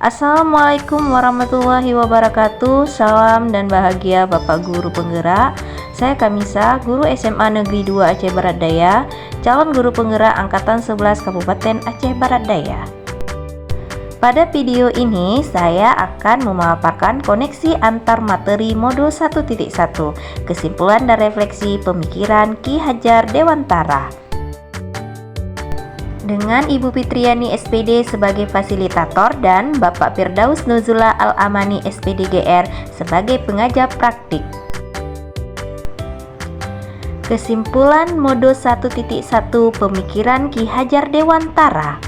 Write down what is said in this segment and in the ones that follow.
Assalamualaikum warahmatullahi wabarakatuh. Salam dan bahagia Bapak Guru Penggerak. Saya Kamisa, Guru SMA Negeri 2 Aceh Barat Daya, calon Guru Penggerak Angkatan 11 Kabupaten Aceh Barat Daya. Pada video ini saya akan memaparkan koneksi antar materi modul 1.1, kesimpulan dan refleksi pemikiran Ki Hajar Dewantara. Dengan Ibu Fitriani SPD sebagai fasilitator dan Bapak Firdaus Nuzula Al-Amani SPD GR sebagai pengajar praktik. Kesimpulan modul 1.1 pemikiran Ki Hajar Dewantara.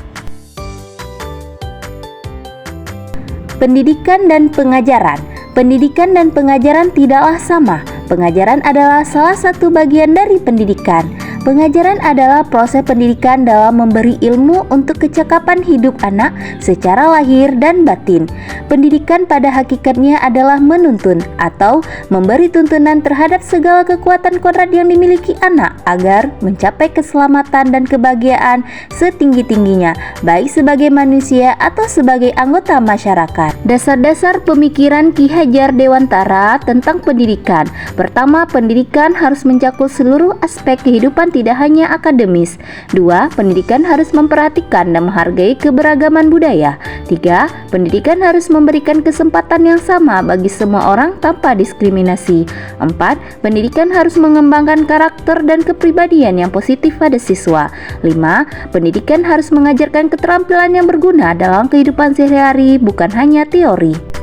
Pendidikan dan pengajaran. Pendidikan dan pengajaran tidaklah sama. Pengajaran adalah salah satu bagian dari pendidikan. Pengajaran adalah proses pendidikan dalam memberi ilmu untuk kecakapan hidup anak secara lahir dan batin. Pendidikan pada hakikatnya adalah menuntun atau memberi tuntunan terhadap segala kekuatan kodrat yang dimiliki anak agar mencapai keselamatan dan kebahagiaan setinggi-tingginya, baik sebagai manusia atau sebagai anggota masyarakat. Dasar-dasar pemikiran Ki Hajar Dewantara tentang pendidikan. Pertama, pendidikan harus mencakup seluruh aspek kehidupan, tidak hanya akademis. 2. Pendidikan harus memperhatikan dan menghargai keberagaman budaya. 3. Pendidikan harus memberikan kesempatan yang sama bagi semua orang tanpa diskriminasi. 4. Pendidikan harus mengembangkan karakter dan kepribadian yang positif pada siswa. 5. Pendidikan harus mengajarkan keterampilan yang berguna dalam kehidupan sehari-hari, bukan hanya teori.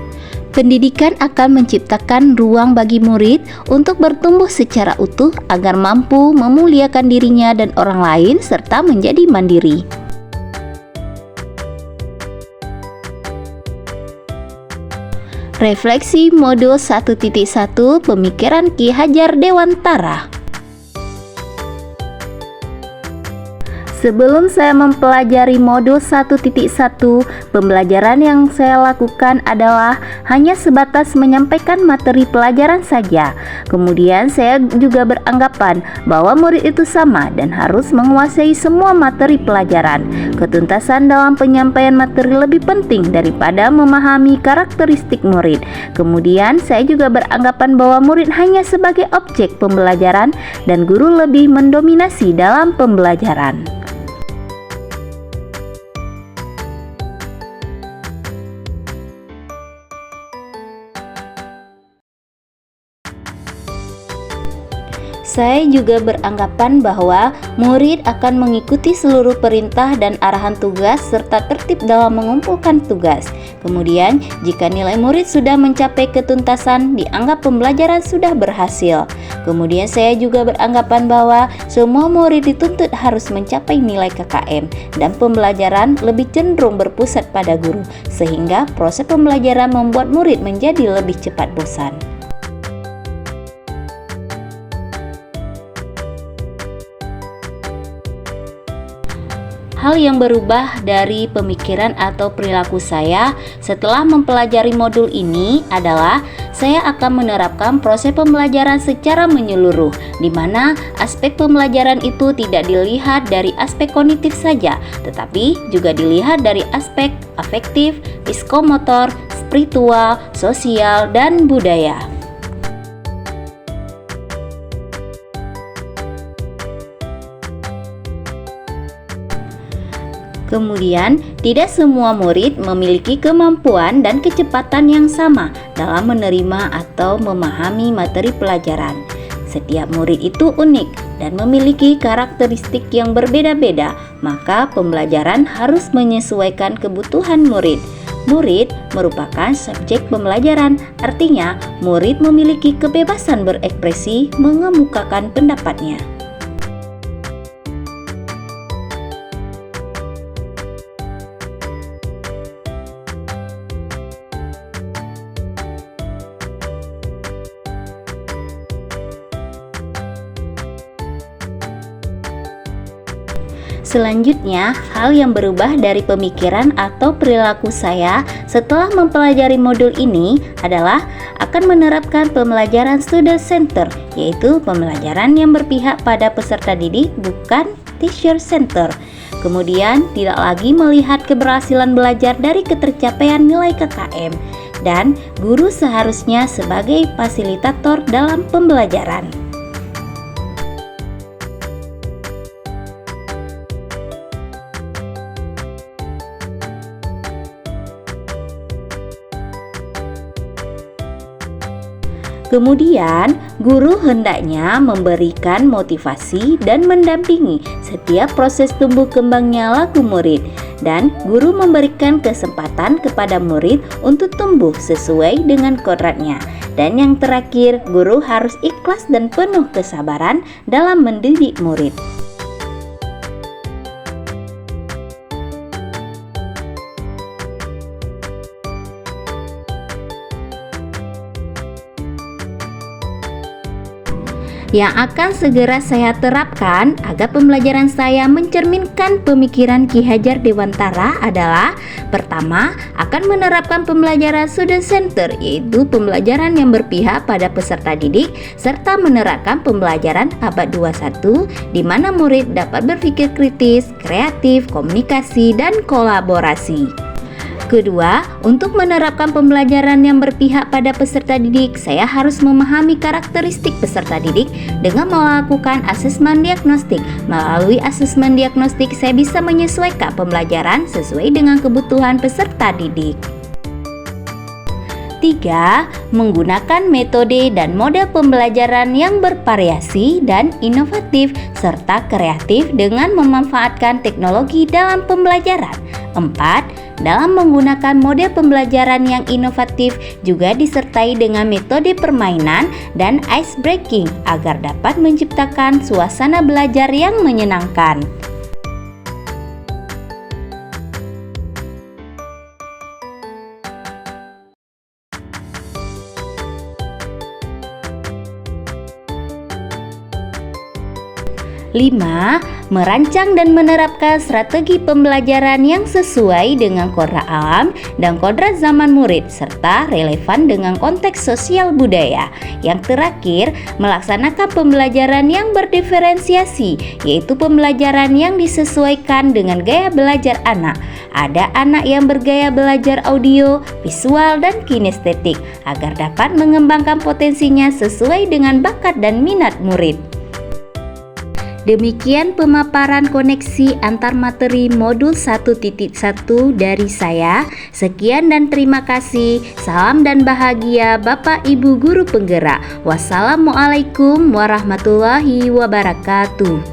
Pendidikan akan menciptakan ruang bagi murid untuk bertumbuh secara utuh agar mampu memuliakan dirinya dan orang lain serta menjadi mandiri. Refleksi modul 1.1 pemikiran Ki Hajar Dewantara. Sebelum saya mempelajari modul 1.1, pembelajaran yang saya lakukan adalah hanya sebatas menyampaikan materi pelajaran saja. Kemudian saya juga beranggapan bahwa murid itu sama dan harus menguasai semua materi pelajaran. Ketuntasan dalam penyampaian materi lebih penting daripada memahami karakteristik murid. Kemudian saya juga beranggapan bahwa murid hanya sebagai objek pembelajaran dan guru lebih mendominasi dalam pembelajaran. Saya juga beranggapan bahwa murid akan mengikuti seluruh perintah dan arahan tugas serta tertib dalam mengumpulkan tugas. Kemudian, jika nilai murid sudah mencapai ketuntasan, dianggap pembelajaran sudah berhasil. Kemudian saya juga beranggapan bahwa semua murid dituntut harus mencapai nilai KKM dan pembelajaran lebih cenderung berpusat pada guru, sehingga proses pembelajaran membuat murid menjadi lebih cepat bosan. Hal yang berubah dari pemikiran atau perilaku saya setelah mempelajari modul ini adalah saya akan menerapkan proses pembelajaran secara menyeluruh, di mana aspek pembelajaran itu tidak dilihat dari aspek kognitif saja, tetapi juga dilihat dari aspek afektif, psikomotor, spiritual, sosial, dan budaya. Kemudian, tidak semua murid memiliki kemampuan dan kecepatan yang sama dalam menerima atau memahami materi pelajaran. Setiap murid itu unik dan memiliki karakteristik yang berbeda-beda, maka pembelajaran harus menyesuaikan kebutuhan murid. Murid merupakan subjek pembelajaran, artinya murid memiliki kebebasan berekspresi, mengemukakan pendapatnya. Selanjutnya, hal yang berubah dari pemikiran atau perilaku saya setelah mempelajari modul ini adalah akan menerapkan pembelajaran student center, yaitu pembelajaran yang berpihak pada peserta didik, bukan teacher center. Kemudian, tidak lagi melihat keberhasilan belajar dari ketercapaian nilai KKM, dan guru seharusnya sebagai fasilitator dalam pembelajaran. Kemudian, guru hendaknya memberikan motivasi dan mendampingi setiap proses tumbuh kembangnya laku murid, dan guru memberikan kesempatan kepada murid untuk tumbuh sesuai dengan kodratnya. Dan yang terakhir, guru harus ikhlas dan penuh kesabaran dalam mendidik murid. Yang akan segera saya terapkan agar pembelajaran saya mencerminkan pemikiran Ki Hajar Dewantara adalah: pertama, akan menerapkan pembelajaran student center, yaitu pembelajaran yang berpihak pada peserta didik, serta menerapkan pembelajaran abad 21 di mana murid dapat berpikir kritis, kreatif, komunikasi, dan kolaborasi. Kedua, untuk menerapkan pembelajaran yang berpihak pada peserta didik, saya harus memahami karakteristik peserta didik dengan melakukan asesmen diagnostik. Melalui asesmen diagnostik, saya bisa menyesuaikan pembelajaran sesuai dengan kebutuhan peserta didik. 3. Menggunakan metode dan model pembelajaran yang bervariasi dan inovatif serta kreatif dengan memanfaatkan teknologi dalam pembelajaran. 4. Dalam menggunakan model pembelajaran yang inovatif juga disertai dengan metode permainan dan ice breaking agar dapat menciptakan suasana belajar yang menyenangkan. Lima, merancang dan menerapkan strategi pembelajaran yang sesuai dengan kodrat alam dan kodrat zaman murid serta relevan dengan konteks sosial budaya. Yang terakhir, melaksanakan pembelajaran yang berdiferensiasi, yaitu pembelajaran yang disesuaikan dengan gaya belajar anak. Ada anak yang bergaya belajar audio, visual, dan kinestetik agar dapat mengembangkan potensinya sesuai dengan bakat dan minat murid. Demikian pemaparan koneksi antar materi modul 1.1 dari saya. Sekian dan terima kasih. Salam dan bahagia Bapak Ibu Guru Penggerak. Wassalamualaikum warahmatullahi wabarakatuh.